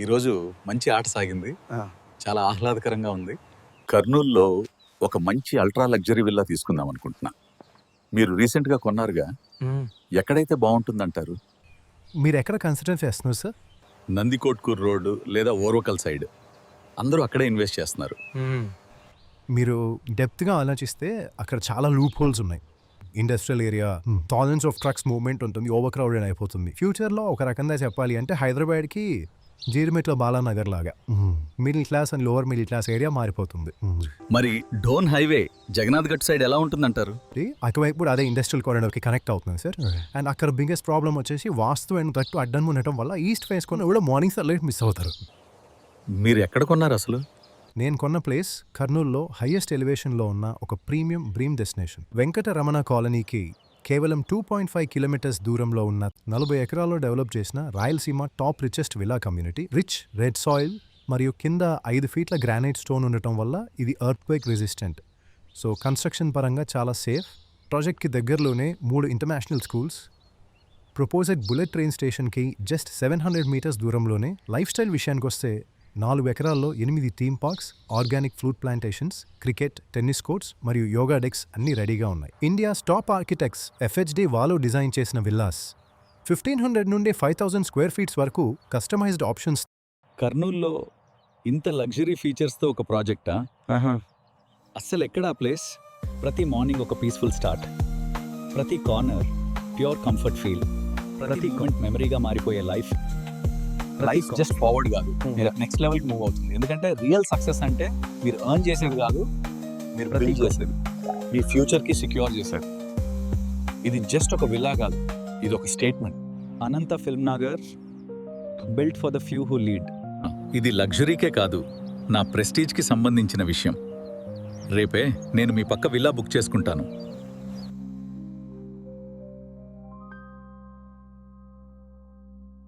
ఈరోజు మంచి ఆట సాగింది. ఆ, చాలా ఆహ్లాదకరంగా ఉంది. కర్నూలులో ఒక మంచి అల్ట్రా లగ్జరీ విల్లా తీసుకుందాం అనుకుంటున్నా. మీరు రీసెంట్గా కొన్నారుగా, ఎక్కడైతే బాగుంటుందంటారు? మీరు ఎక్కడ కన్సిడర్ చేస్తున్నారు సార్? నందికోట్కూర్ రోడ్డు లేదా ఓర్వకల్ సైడ్ అందరూ అక్కడే ఇన్వెస్ట్ చేస్తున్నారు. మీరు డెప్త్గా ఆలోచిస్తే అక్కడ చాలా లూప్ హోల్స్ ఉన్నాయి. Industrial area, thousands of trucks movement ఉంటుంది, ఓవర్ క్రౌడెడ్ అయిపోతుంది. ఫ్యూచర్లో ఒక రకంగా చెప్పాలి అంటే హైదరాబాద్కి జీడిమెట్ల బాలానగర్ లాగా middle class and lower middle class area మారిపోతుంది. మరి డోన్ హైవే జగన్నాథ్ గట్ సైడ్ ఎలా ఉంటుందంటారు? అటువైపు అదే ఇండస్ట్రియల్ కారిడార్కి కనెక్ట్ అవుతుంది సార్. అండ్ అక్కడ బిగ్గెస్ట్ ప్రాబ్లం వచ్చేసి వాస్తు అండ్ తట్టు అడ్డం ఉండటం వల్ల ఈస్ట్ ఫేస్ కొన్న కూడా మార్నింగ్ సన్లైట్ మిస్ అవుతారు. మీరు ఎక్కడ కొన్నారు అసలు? నేను కొన్న ప్లేస్ కర్నూలులో హైయెస్ట్ ఎలివేషన్లో ఉన్న ఒక ప్రీమియం డ్రీమ్ డెస్టినేషన్. వెంకటరమణ కాలనీకి కేవలం 2.5 కిలోమీటర్స్ దూరంలో ఉన్న 40 ఎకరాల్లో డెవలప్ చేసిన Rayalaseema top richest villa community. Rich red soil మరియు కింద 5 ఫీట్ల గ్రానైట్ స్టోన్ ఉండటం వల్ల ఇది ఎర్త్క్వేక్ రెసిస్టెంట్. సో కన్స్ట్రక్షన్ పరంగా చాలా సేఫ్. ప్రాజెక్ట్కి దగ్గరలోనే 3 international schools. Proposed bullet train స్టేషన్కి జస్ట్ 700 మీటర్స్ దూరంలోనే. లైఫ్ స్టైల్ విషయానికి వస్తే 4 ఎకరాల్లో 8 theme parks, organic fruit plantations, cricket, tennis courts మరియు యోగా డెక్స్ అన్నీ రెడీగా ఉన్నాయి. ఇండియాస్ టాప్ ఆర్కిటెక్ట్స్ FHD వాలో డిజైన్ చేసిన విల్లాస్. 1500 నుండి 5000 స్క్వేర్ ఫీట్స్ వరకు కస్టమైజ్డ్ ఆప్షన్స్. కర్నూలులో ఇంత లగ్జరీ ఫీచర్స్తో ఒక ప్రాజెక్టా? అస్సలు ఎక్కడ ఆ ప్లేస్? ప్రతి మార్నింగ్ ఒక పీస్ఫుల్ స్టార్ట్, ప్రతి కార్నర్ ప్యూర్ కంఫర్ట్ ఫీల్, ప్రతి మూమెంట్ మెమరీగా మారిపోయే లైఫ్ జస్ట్ ఫార్వర్డ్ కాదు, మీరు నెక్స్ట్ లెవెల్కి మూవ్ అవుతుంది. ఎందుకంటే రియల్ సక్సెస్ అంటే మీరు ఎర్న్ చేసేది కాదు, మీరు బిల్డ్ చేసేది, మీ ఫ్యూచర్కి సెక్యూర్ చేసేది. ఇది జస్ట్ ఒక విల్లా కాదు, ఇది ఒక statement. Anantha film Nagar, built for the few who lead. ఇది లగ్జరీకే కాదు, నా ప్రెస్టీజ్కి సంబంధించిన విషయం. రేపే నేను మీ పక్క విల్లా బుక్ చేసుకుంటాను.